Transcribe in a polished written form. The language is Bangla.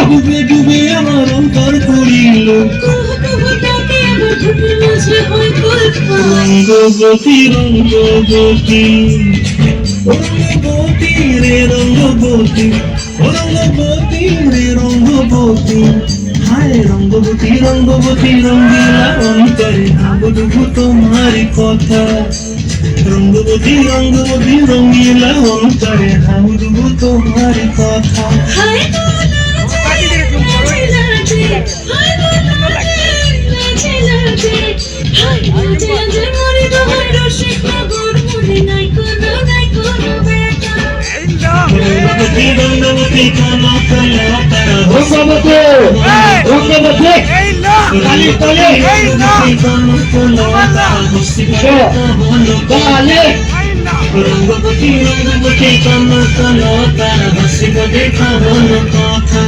ডুবে ডুবে আমার অন্তর পুরিল রঙ্গবতী রঙ্গবতী রঙ্গবতী রে রঙ্গবতী রঙ্গবতী রে রঙ্গবতী হায় রঙ্গবতী রঙ্গবতী রঙ্গিলা অন্তরে ভাবডুবু তোমারি কথা রঙ্গবতী রঙ্গবতী রঙ্গিলা অন্তরে ভাবডুবু তোমারি কথা রঙ্গবতী কানা কানা তারা রঙ্গবতী রঙ্গবতী কালি কালি রঙ্গবতী রঙ্গবতী কানা কানা তারা হাসি দেখা কথা